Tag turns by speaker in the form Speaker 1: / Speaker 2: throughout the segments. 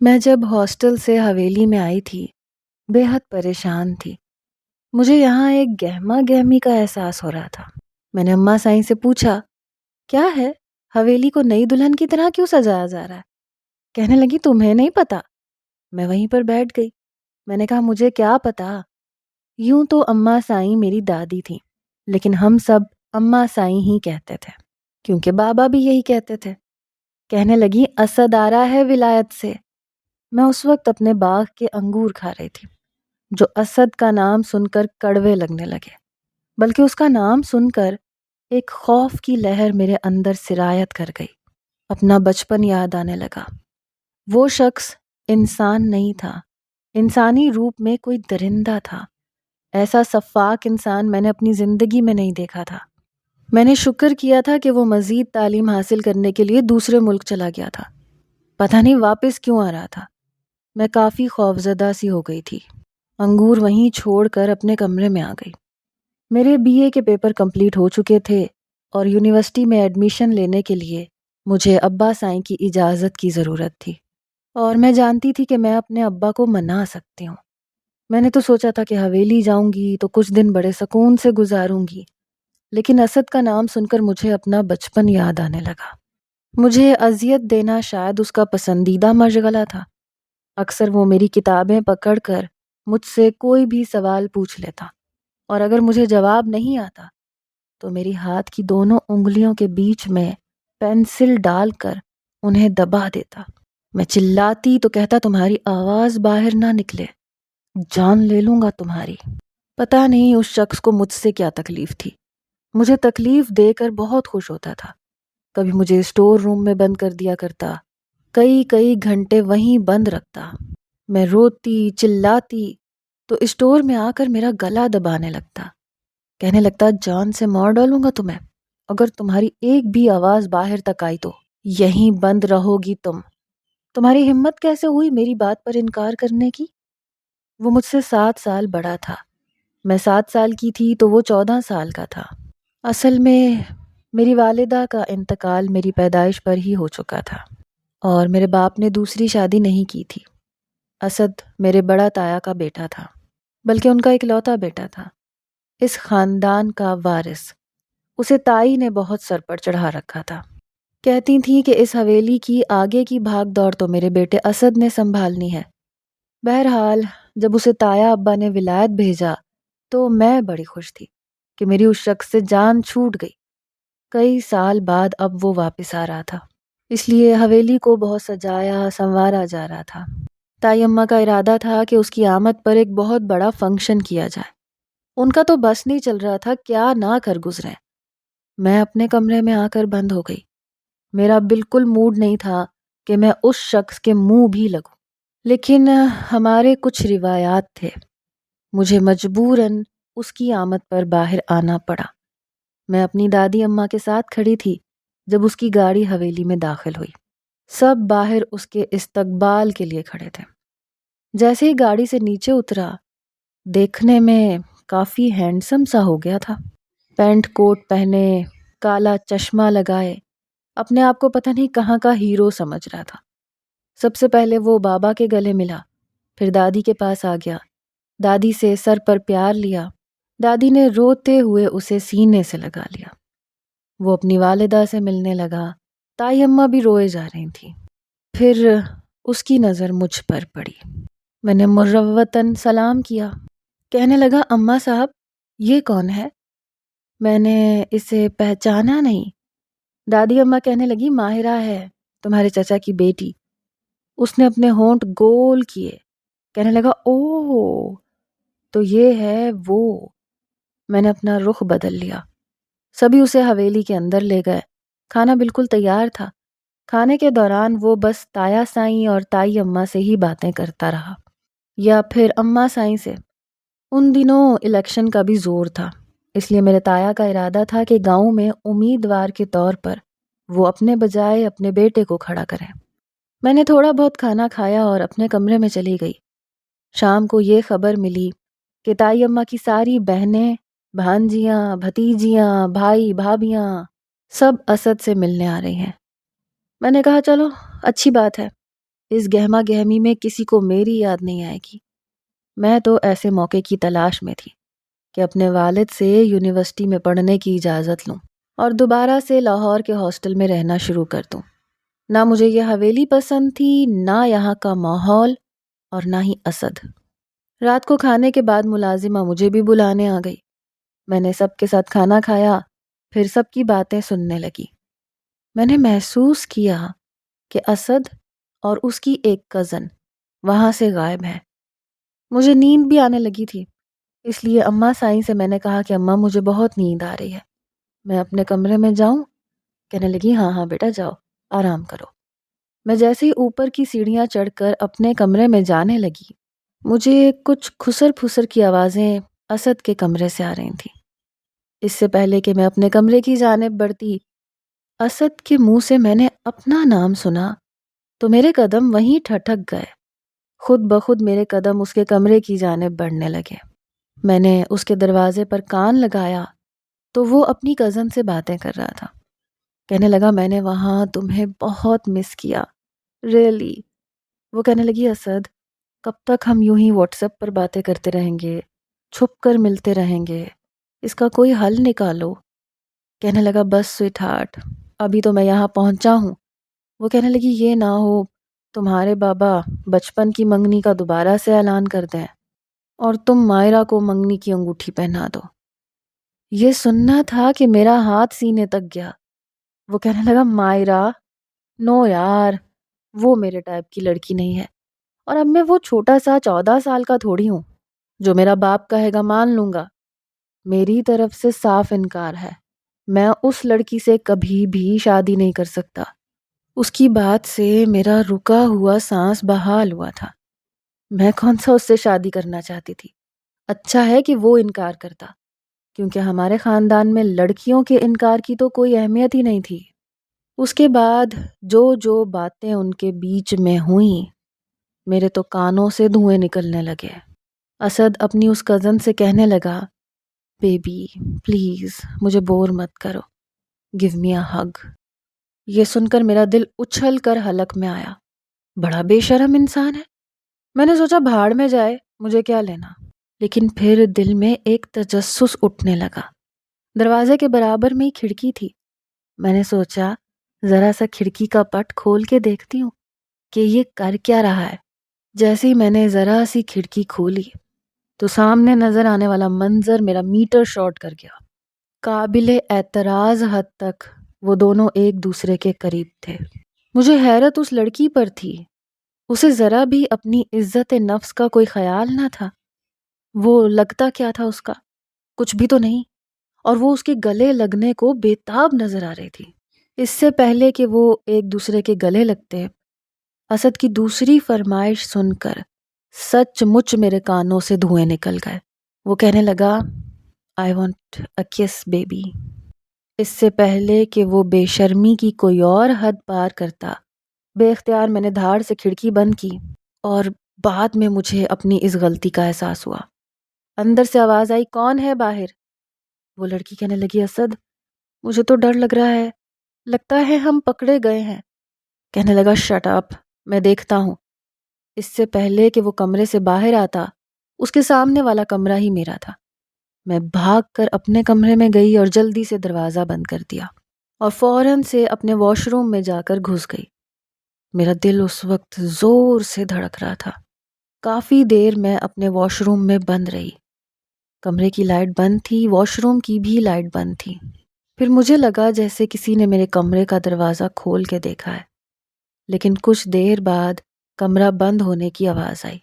Speaker 1: میں جب ہاسٹل سے حویلی میں آئی تھی بے حد پریشان تھی۔ مجھے یہاں ایک گہما گہمی کا احساس ہو رہا تھا۔ میں نے اماں سائیں سے پوچھا، کیا ہے حویلی کو نئی دلہن کی طرح کیوں سجایا جا رہا ہے؟ کہنے لگی تمہیں نہیں پتا۔ میں وہیں پر بیٹھ گئی۔ میں نے کہا مجھے کیا پتا۔ یوں تو اماں سائیں میری دادی تھی، لیکن ہم سب اماں سائیں ہی کہتے تھے کیونکہ بابا بھی یہی کہتے تھے۔ کہنے لگی اسد آ رہا ہے ولایت سے۔ میں اس وقت اپنے باغ کے انگور کھا رہی تھی جو اسد کا نام سن کر کڑوے لگنے لگے، بلکہ اس کا نام سن کر ایک خوف کی لہر میرے اندر سرایت کر گئی۔ اپنا بچپن یاد آنے لگا۔ وہ شخص انسان نہیں تھا، انسانی روپ میں کوئی درندہ تھا۔ ایسا شفاق انسان میں نے اپنی زندگی میں نہیں دیکھا تھا۔ میں نے شکر کیا تھا کہ وہ مزید تعلیم حاصل کرنے کے لیے دوسرے ملک چلا گیا تھا۔ پتہ نہیں واپس کیوں آ رہا تھا۔ میں کافی خوفزدہ سی ہو گئی تھی۔ انگور وہیں چھوڑ کر اپنے کمرے میں آ گئی۔ میرے بی اے کے پیپر کمپلیٹ ہو چکے تھے اور یونیورسٹی میں ایڈمیشن لینے کے لیے مجھے ابا سائیں کی اجازت کی ضرورت تھی، اور میں جانتی تھی کہ میں اپنے ابا کو منا سکتی ہوں۔ میں نے تو سوچا تھا کہ حویلی جاؤں گی تو کچھ دن بڑے سکون سے گزاروں گی، لیکن اسد کا نام سن کر مجھے اپنا بچپن یاد آنے لگا۔ مجھے اذیت دینا شاید اس کا پسندیدہ مشغلہ تھا۔ اکثر وہ میری کتابیں پکڑ کر مجھ سے کوئی بھی سوال پوچھ لیتا، اور اگر مجھے جواب نہیں آتا تو میری ہاتھ کی دونوں انگلیوں کے بیچ میں پینسل ڈال کر انہیں دبا دیتا۔ میں چلاتی تو کہتا تمہاری آواز باہر نہ نکلے، جان لے لوں گا تمہاری۔ پتہ نہیں اس شخص کو مجھ سے کیا تکلیف تھی۔ مجھے تکلیف دے کر بہت خوش ہوتا تھا۔ کبھی مجھے اسٹور روم میں بند کر دیا کرتا، کئی گھنٹے وہیں بند رکھتا۔ میں روتی چلاتی تو اسٹور میں آ کر میرا گلا دبانے لگتا، کہنے لگتا جان سے مار ڈالوں گا تمہیں اگر تمہاری ایک بھی آواز باہر تک آئی تو یہیں بند رہو گی تم۔ تمہاری ہمت کیسے ہوئی میری بات پر انکار کرنے کی؟ وہ مجھ سے 7 سال بڑا تھا۔ میں 7 سال کی تھی تو وہ 14 سال کا تھا۔ اصل میں میری والدہ کا انتقال میری پیدائش پر ہی ہو چکا تھا، اور میرے باپ نے دوسری شادی نہیں کی تھی۔ اسد میرے بڑا تایا کا بیٹا تھا، بلکہ ان کا اکلوتا بیٹا تھا، اس خاندان کا وارث۔ اسے تائی نے بہت سر پر چڑھا رکھا تھا۔ کہتی تھی کہ اس حویلی کی آگے کی بھاگ دوڑ تو میرے بیٹے اسد نے سنبھالنی ہے۔ بہرحال جب اسے تایا ابا نے ولایت بھیجا تو میں بڑی خوش تھی کہ میری اس شخص سے جان چھوٹ گئی۔ کئی سال بعد اب وہ واپس آ رہا تھا، اس لیے حویلی کو بہت سجایا سنوارا جا رہا تھا۔ تائی اماں کا ارادہ تھا کہ اس کی آمد پر ایک بہت بڑا فنکشن کیا جائے۔ ان کا تو بس نہیں چل رہا تھا کیا نہ کر گزرے۔ میں اپنے کمرے میں آ کر بند ہو گئی۔ میرا بالکل موڈ نہیں تھا کہ میں اس شخص کے منہ بھی لگوں، لیکن ہمارے کچھ روایات تھے۔ مجھے مجبوراً اس کی آمد پر باہر آنا پڑا۔ میں اپنی دادی اماں کے ساتھ کھڑی تھی جب اس کی گاڑی حویلی میں داخل ہوئی۔ سب باہر اس کے استقبال کے لیے کھڑے تھے۔ جیسے ہی گاڑی سے نیچے اترا، دیکھنے میں کافی ہینڈسم سا ہو گیا تھا۔ پینٹ کوٹ پہنے، کالا چشمہ لگائے، اپنے آپ کو پتہ نہیں کہاں کا ہیرو سمجھ رہا تھا۔ سب سے پہلے وہ بابا کے گلے ملا، پھر دادی کے پاس آ گیا، دادی سے سر پر پیار لیا۔ دادی نے روتے ہوئے اسے سینے سے لگا لیا۔ وہ اپنی والدہ سے ملنے لگا۔ تائی اماں بھی روئے جا رہی تھیں۔ پھر اس کی نظر مجھ پر پڑی۔ میں نے مروتاً سلام کیا۔ کہنے لگا اماں صاحب یہ کون ہے؟ میں نے اسے پہچانا نہیں۔ دادی اماں کہنے لگی ماہرہ ہے، تمہارے چچا کی بیٹی۔ اس نے اپنے ہونٹ گول کیے، کہنے لگا اوہ تو یہ ہے وہ۔ میں نے اپنا رخ بدل لیا۔ سبھی اسے حویلی کے اندر لے گئے۔ کھانا بالکل تیار تھا۔ کھانے کے دوران وہ بس تایا سائیں اور تائی اماں سے ہی باتیں کرتا رہا، یا پھر اماں سائیں سے۔ ان دنوں الیکشن کا بھی زور تھا، اس لیے میرے تایا کا ارادہ تھا کہ گاؤں میں امیدوار کے طور پر وہ اپنے بجائے اپنے بیٹے کو کھڑا کریں۔ میں نے تھوڑا بہت کھانا کھایا اور اپنے کمرے میں چلی گئی۔ شام کو یہ خبر ملی کہ تائی اماں کی ساری بہنیں، بھانجیاں، بھتیجیاں، بھائی بھابھیاں سب اسد سے ملنے آ رہی ہیں۔ میں نے کہا چلو اچھی بات ہے۔ اس گہما گہمی میں کسی کو میری یاد نہیں آئے گی۔ میں تو ایسے موقع کی تلاش میں تھی کہ اپنے والد سے یونیورسٹی میں پڑھنے کی اجازت لوں اور دوبارہ سے لاہور کے ہاسٹل میں رہنا شروع کر دوں۔ نہ مجھے یہ حویلی پسند تھی، نہ یہاں کا ماحول، اور نہ ہی اسد۔ رات کو کھانے کے بعد ملازمہ مجھے بھی بلانے آ گئی۔ میں نے سب کے ساتھ کھانا کھایا، پھر سب کی باتیں سننے لگی۔ میں نے محسوس کیا کہ اسد اور اس کی ایک کزن وہاں سے غائب ہے۔ مجھے نیند بھی آنے لگی تھی، اس لیے اماں سائیں سے میں نے کہا کہ اماں مجھے بہت نیند آ رہی ہے، میں اپنے کمرے میں جاؤں؟ کہنے لگی ہاں ہاں بیٹا جاؤ، آرام کرو۔ میں جیسے ہی اوپر کی سیڑھیاں چڑھ کر اپنے کمرے میں جانے لگی، مجھے کچھ کھسر پھسر کی آوازیں اسد کے کمرے سے آ رہی تھیں۔ اس سے پہلے کہ میں اپنے کمرے کی جانب بڑھتی، اسد کے منہ سے میں نے اپنا نام سنا تو میرے قدم وہیں ٹھٹک گئے۔ خود بخود میرے قدم اس کے کمرے کی جانب بڑھنے لگے۔ میں نے اس کے دروازے پر کان لگایا تو وہ اپنی کزن سے باتیں کر رہا تھا۔ کہنے لگا میں نے وہاں تمہیں بہت مس کیا، ریئلی۔ وہ کہنے لگی اسد کب تک ہم یوں ہی واٹس ایپ پر باتیں کرتے رہیں گے، چھپ کر ملتے رہیں گے، اس کا کوئی حل نکالو۔ کہنے لگا بس سویٹ ہارٹ، ابھی تو میں یہاں پہنچا ہوں۔ وہ کہنے لگی یہ نہ ہو تمہارے بابا بچپن کی منگنی کا دوبارہ سے اعلان کر دیں اور تم مائرہ کو منگنی کی انگوٹھی پہنا دو۔ یہ سننا تھا کہ میرا ہاتھ سینے تک گیا۔ وہ کہنے لگا مائرہ، نو یار، وہ میرے ٹائپ کی لڑکی نہیں ہے، اور اب میں وہ چھوٹا سا 14 سال کا تھوڑی ہوں جو میرا باپ کہے گا مان لوں گا۔ میری طرف سے صاف انکار ہے، میں اس لڑکی سے کبھی بھی شادی نہیں کر سکتا۔ اس کی بات سے میرا رکا ہوا سانس بحال ہوا تھا۔ میں کون سا اس سے شادی کرنا چاہتی تھی؟ اچھا ہے کہ وہ انکار کرتا، کیونکہ ہمارے خاندان میں لڑکیوں کے انکار کی تو کوئی اہمیت ہی نہیں تھی۔ اس کے بعد جو باتیں ان کے بیچ میں ہوئیں، میرے تو کانوں سے دھوئیں نکلنے لگے۔ اسد اپنی اس کزن سے کہنے لگا بیبی پلیز مجھے بور مت کرو، گیو می اے ہگ۔ یہ سن کر میرا دل اچھل کر حلق میں آیا۔ بڑا بے شرم انسان ہے۔ میں نے سوچا بھاڑ میں جائے، مجھے کیا لینا، لیکن پھر دل میں ایک تجسس اٹھنے لگا۔ دروازے کے برابر میں ہی کھڑکی تھی۔ میں نے سوچا ذرا سا کھڑکی کا پٹ کھول کے دیکھتی ہوں کہ یہ کر کیا رہا ہے۔ جیسے ہی میں نے ذرا سی کھڑکی کھولی تو سامنے نظر آنے والا منظر میرا میٹر شارٹ کر گیا۔ قابل اعتراض حد تک وہ دونوں ایک دوسرے کے قریب تھے۔ مجھے حیرت اس لڑکی پر تھی، اسے ذرا بھی اپنی عزت نفس کا کوئی خیال نہ تھا۔ وہ لگتا کیا تھا اس کا؟ کچھ بھی تو نہیں، اور وہ اس کے گلے لگنے کو بے تاب نظر آ رہی تھی۔ اس سے پہلے کہ وہ ایک دوسرے کے گلے لگتے، اسد کی دوسری فرمائش سن کر سچ مچ میرے کانوں سے دھوئیں نکل گئے۔ وہ کہنے لگا I want a kiss baby۔ اس سے پہلے کہ وہ بے شرمی کی کوئی اور حد پار کرتا، بے اختیار میں نے دھاڑ سے کھڑکی بند کی، اور بعد میں مجھے اپنی اس غلطی کا احساس ہوا۔ اندر سے آواز آئی کون ہے باہر؟ وہ لڑکی کہنے لگی اسد مجھے تو ڈر لگ رہا ہے، لگتا ہے ہم پکڑے گئے ہیں۔ کہنے لگا شٹ اپ، میں دیکھتا ہوں۔ اس سے پہلے کہ وہ کمرے سے باہر آتا، اس کے سامنے والا کمرہ ہی میرا تھا۔ میں بھاگ کر اپنے کمرے میں گئی اور جلدی سے دروازہ بند کر دیا اور فوراً سے اپنے واش روم میں جا کر گھس گئی۔ میرا دل اس وقت زور سے دھڑک رہا تھا۔ کافی دیر میں اپنے واش روم میں بند رہی۔ کمرے کی لائٹ بند تھی، واش روم کی بھی لائٹ بند تھی۔ پھر مجھے لگا جیسے کسی نے میرے کمرے کا دروازہ کھول کے دیکھا ہے، لیکن کچھ دیر بعد کمرہ بند ہونے کی آواز آئی۔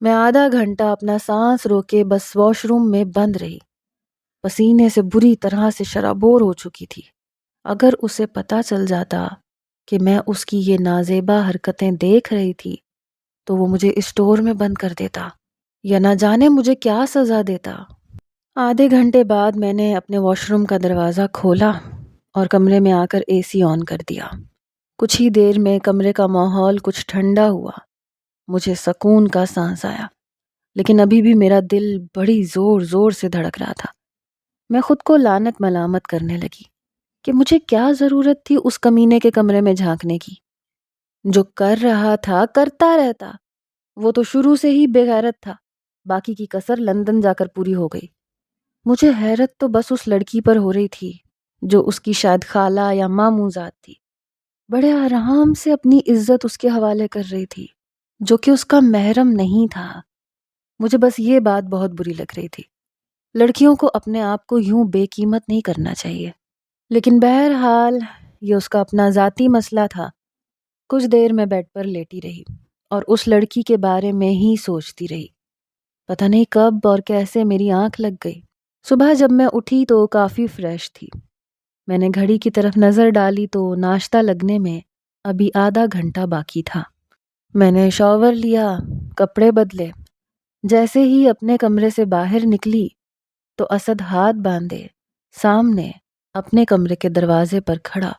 Speaker 1: میں آدھا گھنٹہ اپنا سانس روکے بس واش روم میں بند رہی۔ پسینے سے بری طرح سے شرابور ہو چکی تھی۔ اگر اسے پتہ چل جاتا کہ میں اس کی یہ نازیبا حرکتیں دیکھ رہی تھی تو وہ مجھے اسٹور میں بند کر دیتا یا نہ جانے مجھے کیا سزا دیتا۔ آدھے گھنٹے بعد میں نے اپنے واش روم کا دروازہ کھولا اور کمرے میں آ کر اے سی آن کر دیا۔ کچھ ہی دیر میں کمرے کا ماحول کچھ ٹھنڈا ہوا، مجھے سکون کا سانس آیا، لیکن ابھی بھی میرا دل بڑی زور زور سے دھڑک رہا تھا۔ میں خود کو لعنت ملامت کرنے لگی کہ مجھے کیا ضرورت تھی اس کمینے کے کمرے میں جھانکنے کی۔ جو کر رہا تھا کرتا رہتا، وہ تو شروع سے ہی بے غیرت تھا، باقی کی کسر لندن جا کر پوری ہو گئی۔ مجھے حیرت تو بس اس لڑکی پر ہو رہی تھی جو اس کی شاید خالہ یا ماموں ذات تھی، بڑے آرام سے اپنی عزت اس کے حوالے کر رہی تھی جو کہ اس کا محرم نہیں تھا۔ مجھے بس یہ بات بہت بری لگ رہی تھی۔ لڑکیوں کو اپنے آپ کو یوں بے قیمت نہیں کرنا چاہیے، لیکن بہرحال یہ اس کا اپنا ذاتی مسئلہ تھا۔ کچھ دیر میں بیڈ پر لیٹی رہی اور اس لڑکی کے بارے میں ہی سوچتی رہی۔ پتہ نہیں کب اور کیسے میری آنکھ لگ گئی۔ صبح جب میں اٹھی تو کافی فریش تھی۔ میں نے گھڑی کی طرف نظر ڈالی تو ناشتہ لگنے میں ابھی آدھا گھنٹہ باقی تھا۔ میں نے شاور لیا، کپڑے بدلے۔ جیسے ہی اپنے کمرے سے باہر نکلی تو اسد ہاتھ باندھے سامنے اپنے کمرے کے دروازے پر کھڑا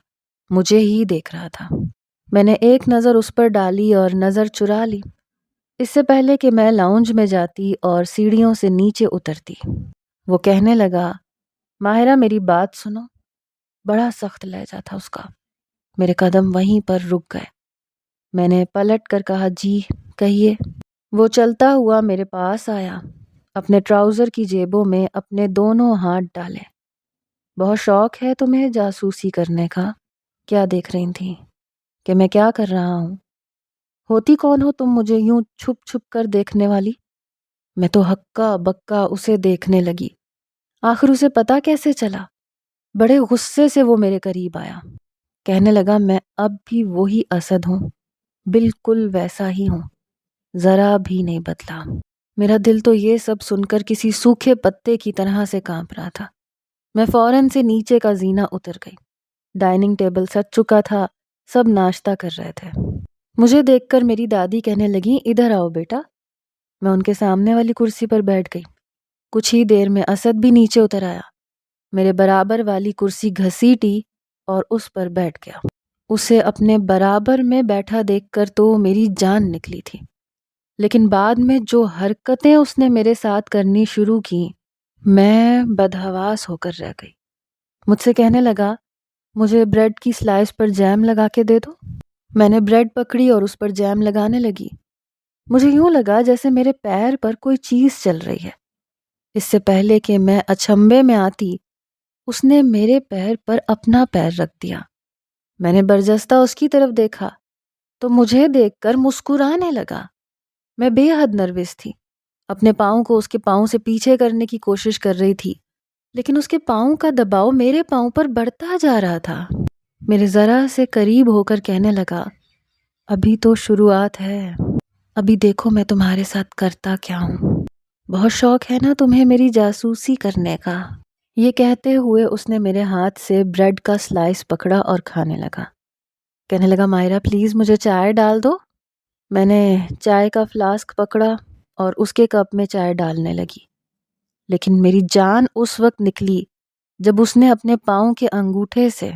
Speaker 1: مجھے ہی دیکھ رہا تھا۔ میں نے ایک نظر اس پر ڈالی اور نظر چرا لی، اس سے پہلے کہ میں لاؤنج میں جاتی اور سیڑھیوں سے نیچے اترتی۔ وہ کہنے لگا، ماہرہ میری بات سنو۔ بڑا سخت لہجہ تھا اس کا۔ میرے قدم وہیں پر رک گئے۔ میں نے پلٹ کر کہا، جی کہیے۔ وہ چلتا ہوا میرے پاس آیا، اپنے ٹراؤزر کی جیبوں میں اپنے دونوں ہاتھ ڈالے۔ بہت شوق ہے تمہیں جاسوسی کرنے کا؟ کیا دیکھ رہی تھی کہ میں کیا کر رہا ہوں؟ ہوتی کون ہو تم مجھے یوں چھپ چھپ کر دیکھنے والی؟ میں تو ہکا بکا اسے دیکھنے لگی۔ آخر اسے پتا کیسے چلا؟ بڑے غصے سے وہ میرے قریب آیا، کہنے لگا، میں اب بھی وہی اسد ہوں، بالکل ویسا ہی ہوں، ذرا بھی نہیں بدلا۔ میرا دل تو یہ سب سن کر کسی سوکھے پتے کی طرح سے کانپ رہا تھا۔ میں فوراً سے نیچے کا زینہ اتر گئی۔ ڈائننگ ٹیبل سج چکا تھا، سب ناشتہ کر رہے تھے۔ مجھے دیکھ کر میری دادی کہنے لگی، ادھر آؤ بیٹا۔ میں ان کے سامنے والی کرسی پر بیٹھ گئی۔ کچھ ہی دیر میں اسد بھی نیچے اتر آیا، میرے برابر والی کرسی گھسیٹی اور اس پر بیٹھ گیا۔ اسے اپنے برابر میں بیٹھا دیکھ کر تو میری جان نکلی تھی، لیکن بعد میں جو حرکتیں اس نے میرے ساتھ کرنی شروع کی، میں بدحواس ہو کر رہ گئی۔ مجھ سے کہنے لگا، مجھے بریڈ کی سلائس پر جیم لگا کے دے دو۔ میں نے بریڈ پکڑی اور اس پر جیم لگانے لگی۔ مجھے یوں لگا جیسے میرے پیر پر کوئی چیز چل رہی ہے۔ اس سے پہلے کہ میں اچنبھے میں آتی، اس نے میرے پیر پر اپنا پیر رکھ دیا۔ میں نے برجستہ اس کی طرف دیکھا تو مجھے دیکھ کر مسکرانے لگا۔ میں بے حد نروس تھی، اپنے پاؤں کو اس کے پاؤں سے پیچھے کرنے کی کوشش کر رہی تھی، لیکن اس کے پاؤں کا دباؤ میرے پاؤں پر بڑھتا جا رہا تھا۔ میرے ذرا سے قریب ہو کر کہنے لگا، ابھی تو شروعات ہے، ابھی دیکھو میں تمہارے ساتھ کرتا کیا ہوں۔ بہت شوق ہے نا تمہیں میری جاسوسی کرنے کا؟ یہ کہتے ہوئے اس نے میرے ہاتھ سے بریڈ کا سلائس پکڑا اور کھانے لگا۔ کہنے لگا، ماہرہ پلیز مجھے چائے ڈال دو۔ میں نے چائے کا فلاسک پکڑا اور اس کے کپ میں چائے ڈالنے لگی، لیکن میری جان اس وقت نکلی جب اس نے اپنے پاؤں کے انگوٹھے سے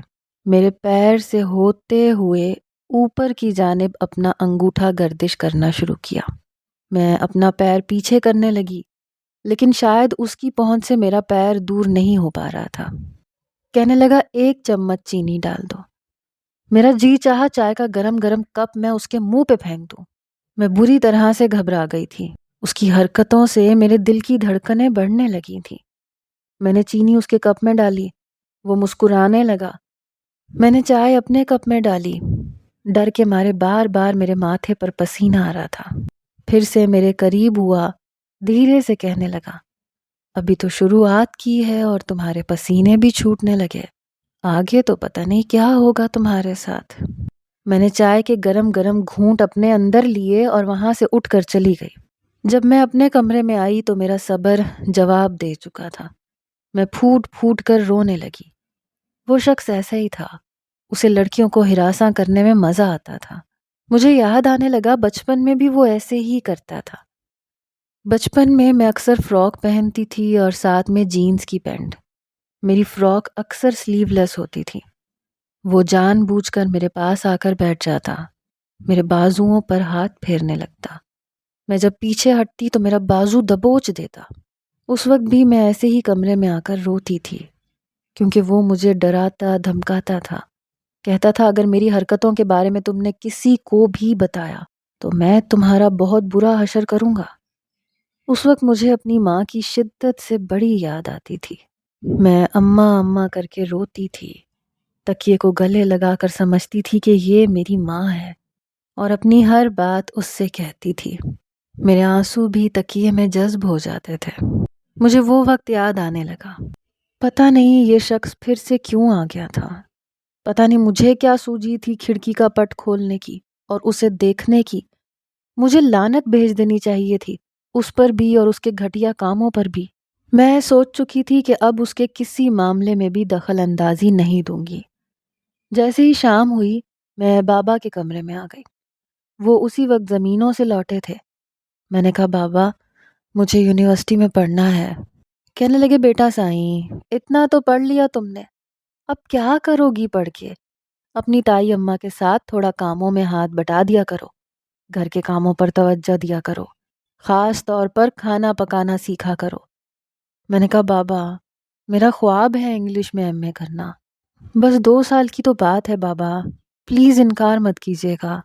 Speaker 1: میرے پیر سے ہوتے ہوئے اوپر کی جانب اپنا انگوٹھا گردش کرنا شروع کیا۔ میں اپنا پیر پیچھے کرنے لگی، لیکن شاید اس کی پہنچ سے میرا پیر دور نہیں ہو پا رہا تھا۔ کہنے لگا، 1 چمچ چینی ڈال دو۔ میرا جی چاہا چائے کا گرم گرم کپ میں اس کے منہ پہ پھینک دوں۔ میں بری طرح سے گھبرا گئی تھی۔ اس کی حرکتوں سے میرے دل کی دھڑکنیں بڑھنے لگی تھیں۔ میں نے چینی اس کے کپ میں ڈالی، وہ مسکرانے لگا۔ میں نے چائے اپنے کپ میں ڈالی، ڈر کے مارے بار بار میرے ماتھے پر پسینہ آ رہا تھا۔ پھر سے میرے قریب ہوا، دھیرے سے کہنے لگا، ابھی تو شروعات کی ہے اور تمہارے پسینے بھی چھوٹنے لگے، آگے تو پتہ نہیں کیا ہوگا تمہارے ساتھ۔ میں نے چائے کے گرم گرم گھونٹ اپنے اندر لیے اور وہاں سے اٹھ کر چلی گئی۔ جب میں اپنے کمرے میں آئی تو میرا صبر جواب دے چکا تھا۔ میں پھوٹ پھوٹ کر رونے لگی۔ وہ شخص ایسا ہی تھا، اسے لڑکیوں کو ہراساں کرنے میں مزہ آتا تھا۔ مجھے یاد آنے لگا بچپن میں بھی وہ ایسے ہی کرتا تھا۔ بچپن میں اکثر فراک پہنتی تھی اور ساتھ میں جینز کی پینٹ۔ میری فراک اکثر سلیو لیس ہوتی تھی۔ وہ جان بوجھ کر میرے پاس آ کر بیٹھ جاتا، میرے بازوؤں پر ہاتھ پھیرنے لگتا۔ میں جب پیچھے ہٹتی تو میرا بازو دبوچ دیتا۔ اس وقت بھی میں ایسے ہی کمرے میں آ کر روتی تھی، کیونکہ وہ مجھے ڈراتا دھمکاتا تھا۔ کہتا تھا اگر میری حرکتوں کے بارے میں تم نے کسی کو بھی بتایا تو میں تمہارا بہت برا حشر کروں گا۔ اس وقت مجھے اپنی ماں کی شدت سے بڑی یاد آتی تھی۔ میں اماں اماں کر کے روتی تھی، تکیے کو گلے لگا کر سمجھتی تھی کہ یہ میری ماں ہے اور اپنی ہر بات اس سے کہتی تھی۔ میرے آنسو بھی تکیے میں جذب ہو جاتے تھے۔ مجھے وہ وقت یاد آنے لگا۔ پتہ نہیں یہ شخص پھر سے کیوں آ گیا تھا۔ پتہ نہیں مجھے کیا سوجی تھی کھڑکی کا پٹ کھولنے کی اور اسے دیکھنے کی۔ مجھے لعنت بھیج دینی چاہیے تھی، اس پر بھی اور اس کے گھٹیا کاموں پر بھی۔ میں سوچ چکی تھی کہ اب اس کے کسی معاملے میں بھی دخل اندازی نہیں دوں گی۔ جیسے ہی شام ہوئی میں بابا کے کمرے میں آ گئی۔ وہ اسی وقت زمینوں سے لوٹے تھے۔ میں نے کہا بابا مجھے یونیورسٹی میں پڑھنا ہے۔ کہنے لگے بیٹا سائیں اتنا تو پڑھ لیا تم نے، اب کیا کرو گی پڑھ کے؟ اپنی تائی اماں کے ساتھ تھوڑا کاموں میں ہاتھ بٹا دیا کرو، گھر کے کاموں پر توجہ دیا کرو، خاص طور پر کھانا پکانا سیکھا کرو۔ میں نے کہا بابا میرا خواب ہے انگلش میں ایم اے کرنا، بس 2 سال کی تو بات ہے بابا، پلیز انکار مت کیجیے گا۔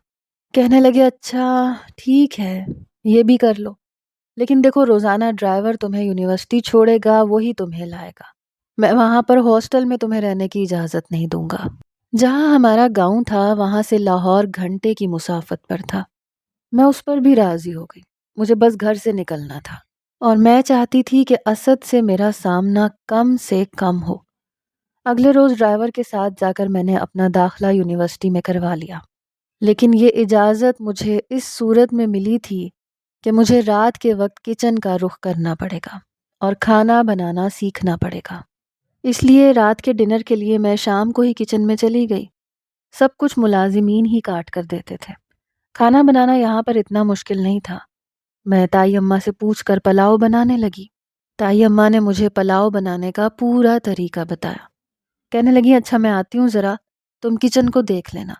Speaker 1: کہنے لگے اچھا ٹھیک ہے یہ بھی کر لو، لیکن دیکھو روزانہ ڈرائیور تمہیں یونیورسٹی چھوڑے گا وہی تمہیں لائے گا، میں وہاں پر ہاسٹل میں تمہیں رہنے کی اجازت نہیں دوں گا۔ جہاں ہمارا گاؤں تھا وہاں سے لاہور گھنٹے کی مسافت پر تھا۔ میں اس پر بھی راضی ہو گئی، مجھے بس گھر سے نکلنا تھا اور میں چاہتی تھی کہ اسد سے میرا سامنا کم سے کم ہو۔ اگلے روز ڈرائیور کے ساتھ جا کر میں نے اپنا داخلہ یونیورسٹی میں کروا لیا، لیکن یہ اجازت مجھے اس صورت میں ملی تھی کہ مجھے رات کے وقت کچن کا رخ کرنا پڑے گا اور کھانا بنانا سیکھنا پڑے گا۔ اس لیے رات کے ڈنر کے لیے میں شام کو ہی کچن میں چلی گئی۔ سب کچھ ملازمین ہی کاٹ کر دیتے تھے۔ کھانا بنانا یہاں پر اتنا مشکل نہیں تھا۔ میں تائی اماں سے پوچھ کر پلاؤ بنانے لگی۔ تائی اماں نے مجھے پلاؤ بنانے کا پورا طریقہ بتایا۔ کہنے لگی اچھا میں آتی ہوں ذرا، تم کچن کو دیکھ لینا۔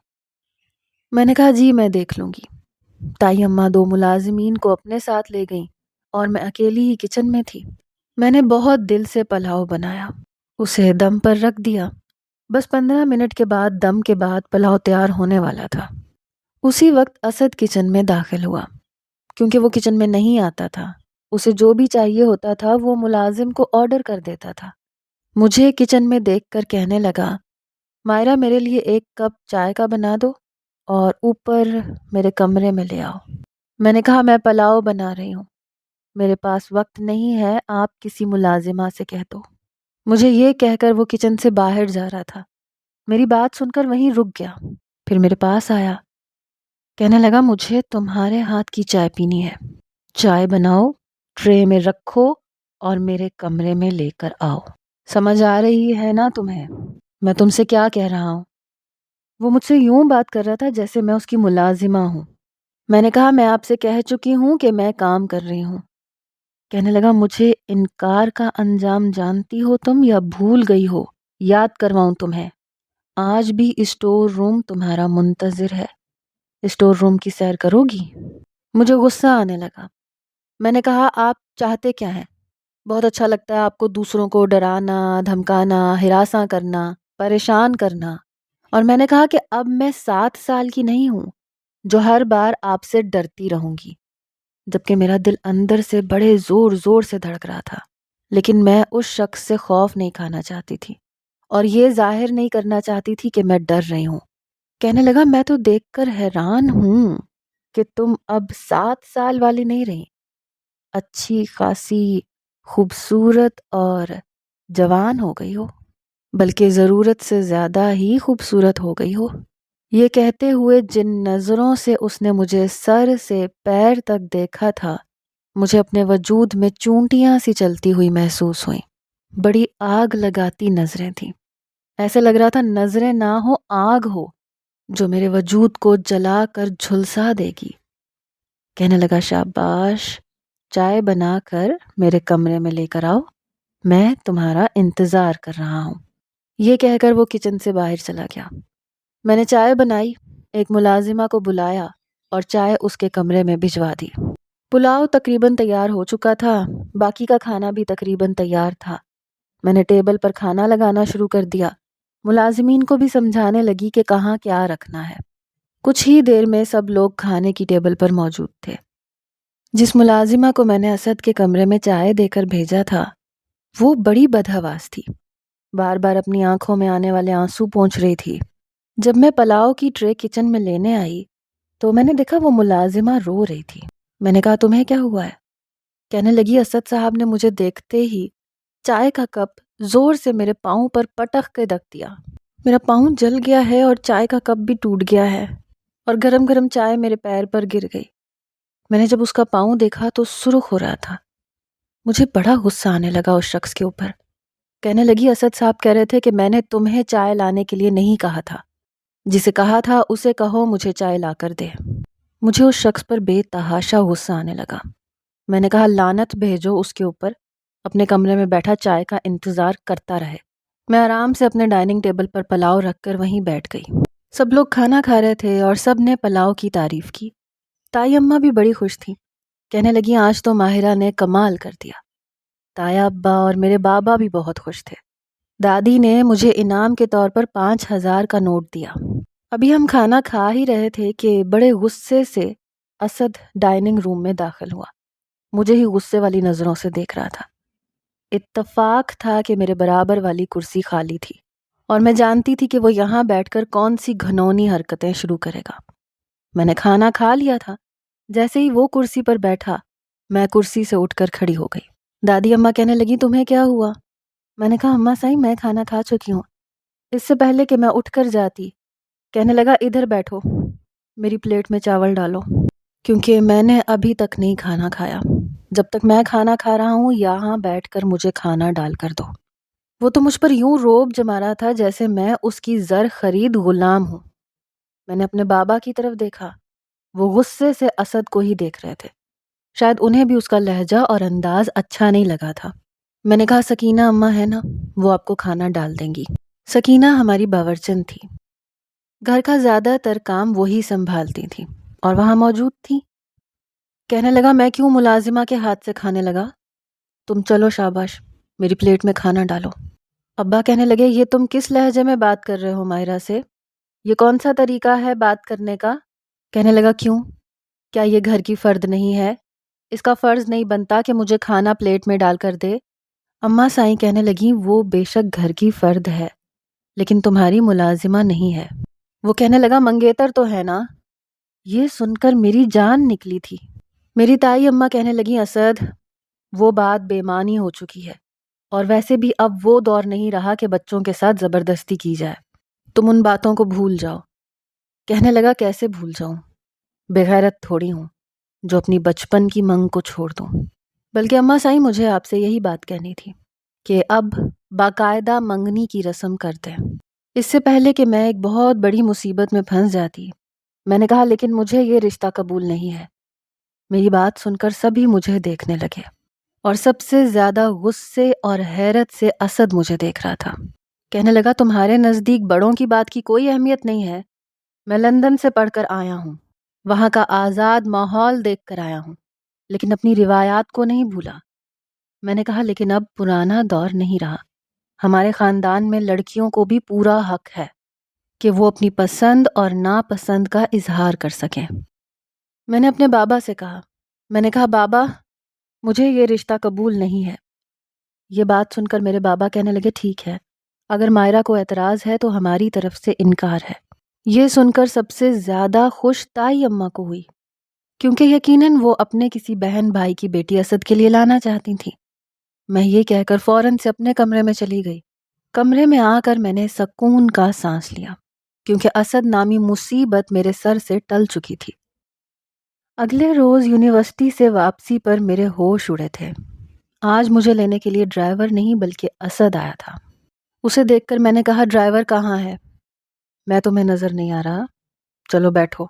Speaker 1: میں نے کہا جی میں دیکھ لوں گی۔ تائی اماں 2 ملازمین کو اپنے ساتھ لے گئیں اور میں اکیلی ہی کچن میں تھی۔ میں نے بہت دل سے پلاؤ بنایا، اسے دم پر رکھ دیا۔ بس 15 منٹ کے بعد دم کے بعد پلاؤ تیار ہونے والا تھا۔ اسی وقت اسد کچن میں داخل ہوا، کیونکہ وہ کچن میں نہیں آتا تھا۔ اسے جو بھی چاہیے ہوتا تھا وہ ملازم کو آرڈر کر دیتا تھا۔ مجھے کچن میں دیکھ کر کہنے لگا مائرہ میرے لیے 1 کپ چائے کا بنا دو اور اوپر میرے کمرے میں لے آؤ۔ میں نے کہا میں پلاؤ بنا رہی ہوں، میرے پاس وقت نہیں ہے، آپ کسی ملازمہ سے کہہ دو۔ مجھے یہ کہہ کر وہ کچن سے باہر جا رہا تھا۔ میری بات سن کر وہیں رک گیا، پھر میرے پاس آیا، کہنے لگا مجھے تمہارے ہاتھ کی چائے پینی ہے، چائے بناؤ، ٹرے میں رکھو اور میرے کمرے میں لے کر آؤ۔ سمجھ آ رہی ہے نا تمہیں میں تم سے کیا کہہ رہا ہوں؟ وہ مجھ سے یوں بات کر رہا تھا جیسے میں اس کی ملازمہ ہوں۔ میں نے کہا میں آپ سے کہہ چکی ہوں کہ میں کام کر رہی ہوں۔ کہنے لگا مجھے انکار کا انجام جانتی ہو تم یا بھول گئی ہو؟ یاد کرواؤں تمہیں، آج بھی اسٹور روم تمہارا منتظر ہے، اسٹور روم کی سیر کرو گی؟ مجھے غصہ آنے لگا۔ میں نے کہا آپ چاہتے کیا ہیں؟ بہت اچھا لگتا ہے آپ کو دوسروں کو ڈرانا، دھمکانا، ہراساں کرنا، پریشان کرنا، اور میں نے کہا کہ اب میں 7 سال کی نہیں ہوں جو ہر بار آپ سے ڈرتی رہوں گی، جبکہ میرا دل اندر سے بڑے زور زور سے دھڑک رہا تھا، لیکن میں اس شخص سے خوف نہیں کھانا چاہتی تھی اور یہ ظاہر نہیں کرنا چاہتی تھی کہ میں ڈر رہی ہوں۔ کہنے لگا میں تو دیکھ کر حیران ہوں کہ تم اب 7 سال والی نہیں رہی، اچھی خاصی خوبصورت اور جوان ہو گئی ہو، بلکہ ضرورت سے زیادہ ہی خوبصورت ہو گئی ہو۔ یہ کہتے ہوئے جن نظروں سے اس نے مجھے سر سے پیر تک دیکھا تھا، مجھے اپنے وجود میں چونٹیاں سی چلتی ہوئی محسوس ہوئیں۔ بڑی آگ لگاتی نظریں تھیں، ایسے لگ رہا تھا نظریں نہ ہو آگ ہو جو میرے وجود کو جلا کر جھلسا دے گی۔ کہنے لگا شاباش، چائے بنا کر میرے کمرے میں لے کر آؤ، میں تمہارا انتظار کر رہا ہوں۔ یہ کہہ کر وہ کچن سے باہر چلا گیا۔ میں نے چائے بنائی، ایک ملازمہ کو بلایا اور چائے اس کے کمرے میں بھجوا دی۔ پلاؤ تقریباً تیار ہو چکا تھا، باقی کا کھانا بھی تقریباً تیار تھا۔ میں نے ٹیبل پر کھانا لگانا شروع کر دیا ملازمین کو بھی سمجھانے لگی کہ کہاں کیا رکھنا ہے۔ کچھ ہی دیر میں سب لوگ کھانے کی ٹیبل پر موجود تھے۔ جس ملازمہ کو میں نے اسد کے کمرے میں چائے دے کر بھیجا تھا وہ بڑی بدحواس تھی، بار بار اپنی آنکھوں میں آنے والے آنسو پونچھ رہی تھی۔ جب میں پلاؤ کی ٹرے کچن میں لینے آئی تو میں نے دیکھا وہ ملازمہ رو رہی تھی۔ میں نے کہا تمہیں کیا ہوا ہے؟ کہنے لگی اسد صاحب نے مجھے دیکھتے ہی چائے کا کپ زور سے میرے پاؤں پر پٹخ کے رکھ دیا۔ میرا پاؤں جل گیا ہے اور چائے کا کپ بھی ٹوٹ گیا ہے اور گرم گرم چائے میرے پیر پر گر گئی۔ میں نے جب اس کا پاؤں دیکھا تو سرخ ہو رہا تھا۔ مجھے بڑا غصہ آنے لگا اس شخص کے اوپر۔ کہنے لگی اسد صاحب کہہ رہے تھے کہ میں نے تمہیں چائے لانے کے لیے نہیں کہا تھا، جسے کہا تھا اسے کہو مجھے چائے لا کر دے۔ مجھے اس شخص پر بے تحاشا غصہ آنے لگا۔ میں نے کہا لعنت بھیجو اس کے اوپر، اپنے کمرے میں بیٹھا چائے کا انتظار کرتا رہے۔ میں آرام سے اپنے ڈائننگ ٹیبل پر پلاؤ رکھ کر وہیں بیٹھ گئی۔ سب لوگ کھانا کھا رہے تھے اور سب نے پلاؤ کی تعریف کی۔ تائی اماں بھی بڑی خوش تھی، کہنے لگی آج تو ماہرہ نے کمال کر دیا۔ تایا ابا اور میرے بابا بھی بہت خوش تھے۔ دادی نے مجھے انعام کے طور پر 5,000 کا نوٹ دیا۔ ابھی ہم کھانا کھا ہی رہے تھے کہ بڑے غصے سے اسد ڈائننگ روم میں داخل ہوا۔ مجھے ہی غصے والی نظروں سے دیکھ رہا تھا۔ اتفاق تھا کہ میرے برابر والی کرسی خالی تھی اور میں جانتی تھی کہ وہ یہاں بیٹھ کر کون سی گھنونی حرکتیں شروع کرے گا۔ میں نے کھانا کھا لیا تھا۔ جیسے ہی وہ کرسی پر بیٹھا میں کرسی سے اٹھ کر کھڑی ہو گئی۔ دادی اماں کہنے لگی تمہیں کیا ہوا؟ میں نے کہا اماں صاحب میں کھانا کھا چکی ہوں، اس سے پہلے کہ میں اٹھ کر جاتی۔ کہنے لگا ادھر بیٹھو، میری پلیٹ میں چاول ڈالو، کیونکہ میں نے ابھی تک نہیں کھانا کھایا۔ جب تک میں کھانا کھا رہا ہوں یہاں بیٹھ کر مجھے کھانا ڈال کر دو۔ وہ تو مجھ پر یوں روب جما رہا تھا جیسے میں اس کی زر خرید غلام ہوں۔ میں نے اپنے بابا کی طرف دیکھا، وہ غصے سے اسد کو ہی دیکھ رہے تھے۔ شاید انہیں بھی اس کا لہجہ اور انداز اچھا نہیں لگا تھا۔ میں نے کہا سکینہ اماں ہے نا، وہ آپ کو کھانا ڈال دیں گی۔ سکینہ ہماری باورچن تھی، گھر کا زیادہ تر کام وہی سنبھالتی تھی اور وہاں موجود تھی۔ کہنے لگا میں کیوں ملازمہ کے ہاتھ سے کھانے لگا؟ تم چلو شاباش، میری پلیٹ میں کھانا ڈالو۔ ابا کہنے لگے یہ تم کس لہجے میں بات کر رہے ہو ماہرہ سے؟ یہ کون سا طریقہ ہے بات کرنے کا؟ کہنے لگا کیوں؟ کیا یہ گھر کی فرد نہیں ہے؟ اس کا فرض نہیں بنتا کہ مجھے کھانا پلیٹ میں ڈال کر دے؟ اماں سائیں کہنے لگیں وہ بے شک گھر کی فرد ہے لیکن تمہاری ملازمہ نہیں ہے۔ وہ کہنے لگا منگیتر تو ہے نا؟ یہ سن کر میری جان نکلی تھی۔ میری تائی اماں کہنے لگیں اسد وہ بات بے معنی ہو چکی ہے اور ویسے بھی اب وہ دور نہیں رہا کہ بچوں کے ساتھ زبردستی کی جائے، تم ان باتوں کو بھول جاؤ۔ کہنے لگا کیسے بھول جاؤں؟ بے غیرت تھوڑی ہوں جو اپنی بچپن کی منگ کو چھوڑ دوں۔ بلکہ اماں سائیں مجھے آپ سے یہی بات کہنی تھی کہ اب باقاعدہ منگنی کی رسم کر دیں، اس سے پہلے کہ میں ایک بہت بڑی مصیبت میں پھنس جاتی۔ میں نے کہا لیکن مجھے یہ رشتہ قبول نہیں ہے۔ میری بات سن کر سبھی مجھے دیکھنے لگے اور سب سے زیادہ غصے اور حیرت سے اسد مجھے دیکھ رہا تھا۔ کہنے لگا تمہارے نزدیک بڑوں کی بات کی کوئی اہمیت نہیں ہے؟ میں لندن سے پڑھ کر آیا ہوں، وہاں کا آزاد ماحول دیکھ کر آیا ہوں، لیکن اپنی روایات کو نہیں بھولا۔ میں نے کہا لیکن اب پرانا دور نہیں رہا، ہمارے خاندان میں لڑکیوں کو بھی پورا حق ہے کہ وہ اپنی پسند اور ناپسند کا اظہار کر سکیں۔ میں نے اپنے بابا سے کہا، میں نے کہا بابا مجھے یہ رشتہ قبول نہیں ہے۔ یہ بات سن کر میرے بابا کہنے لگے ٹھیک ہے، اگر مائرہ کو اعتراض ہے تو ہماری طرف سے انکار ہے۔ یہ سن کر سب سے زیادہ خوش تائی اماں کو ہوئی، کیونکہ یقیناً وہ اپنے کسی بہن بھائی کی بیٹی اسد کے لیے لانا چاہتی تھیں۔ میں یہ کہہ کر فوراً سے اپنے کمرے میں چلی گئی۔ کمرے میں آ کر میں نے سکون کا سانس لیا، کیونکہ اسد نامی مصیبت میرے سر سے ٹل چکی تھی۔ اگلے روز یونیورسٹی سے واپسی پر میرے ہوش اڑے تھے۔ آج مجھے لینے کے لیے ڈرائیور نہیں بلکہ اسد آیا تھا۔ اسے دیکھ کر میں نے کہا ڈرائیور کہاں ہے؟ میں تمہیں نظر نہیں آ رہا، چلو بیٹھو۔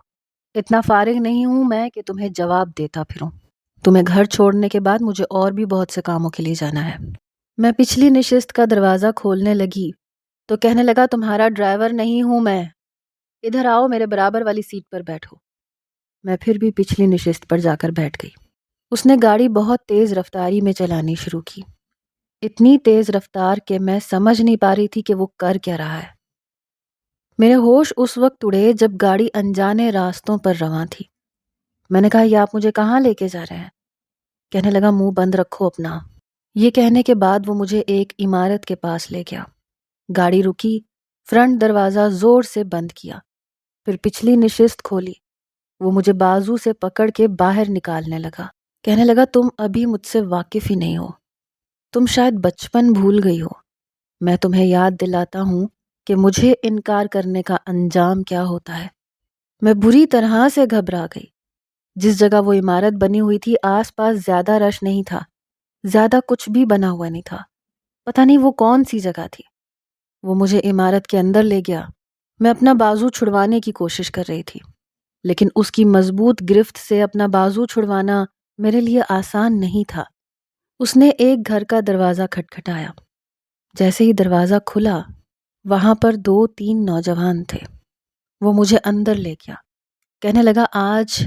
Speaker 1: اتنا فارغ نہیں ہوں میں کہ تمہیں جواب دیتا پھروں۔ تمہیں گھر چھوڑنے کے بعد مجھے اور بھی بہت سے کاموں کے لیے جانا ہے۔ میں پچھلی نشست کا دروازہ کھولنے لگی تو کہنے لگا تمہارا ڈرائیور نہیں ہوں میں، ادھر آؤ میرے برابر والی سیٹ پر بیٹھو۔ میں پھر بھی پچھلی نشست پر جا کر بیٹھ گئی۔ اس نے گاڑی بہت تیز رفتاری میں چلانی شروع کی، اتنی تیز رفتار کہ میں سمجھ نہیں پا رہی تھی کہ وہ کر کیا رہا ہے۔ میرے ہوش اس وقت اڑے جب گاڑی انجانے راستوں پر رواں تھی۔ میں نے کہا یہ آپ مجھے کہاں لے کے جا رہے ہیں؟ کہنے لگا منہ بند رکھو اپنا۔ یہ کہنے کے بعد وہ مجھے ایک عمارت کے پاس لے گیا۔ گاڑی رکی، فرنٹ دروازہ زور سے بند کیا، پھر پچھلی نشست کھولی۔ وہ مجھے بازو سے پکڑ کے باہر نکالنے لگا۔ کہنے لگا تم ابھی مجھ سے واقف ہی نہیں ہو، تم شاید بچپن بھول گئی ہو۔ میں تمہیں یاد دلاتا ہوں کہ مجھے انکار کرنے کا انجام کیا ہوتا ہے۔ میں بری طرح سے گھبرا گئی۔ جس جگہ وہ عمارت بنی ہوئی تھی آس پاس زیادہ رش نہیں تھا، زیادہ کچھ بھی بنا ہوا نہیں تھا۔ پتہ نہیں وہ کون سی جگہ تھی۔ وہ مجھے عمارت کے اندر لے گیا۔ میں اپنا بازو چھڑوانے کی کوشش کر رہی تھی، لیکن اس کی مضبوط گرفت سے اپنا بازو چھڑوانا میرے لیے آسان نہیں تھا۔ اس نے ایک گھر کا دروازہ کھٹکھٹایا۔ جیسے ہی دروازہ کھلا، وہاں پر 2-3 نوجوان تھے۔ وہ مجھے اندر لے گیا۔ کہنے لگا آج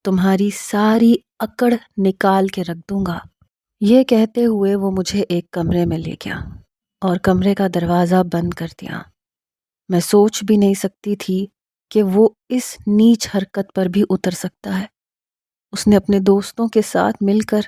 Speaker 1: تمہاری ساری اکڑ نکال کے رکھ دوں گا۔ یہ کہتے ہوئے وہ مجھے ایک کمرے میں لے گیا اور کمرے کا دروازہ بند کر دیا۔ میں سوچ بھی نہیں سکتی تھی کہ وہ اس نیچ حرکت پر بھی اتر سکتا ہے۔ اس نے اپنے دوستوں کے ساتھ مل کر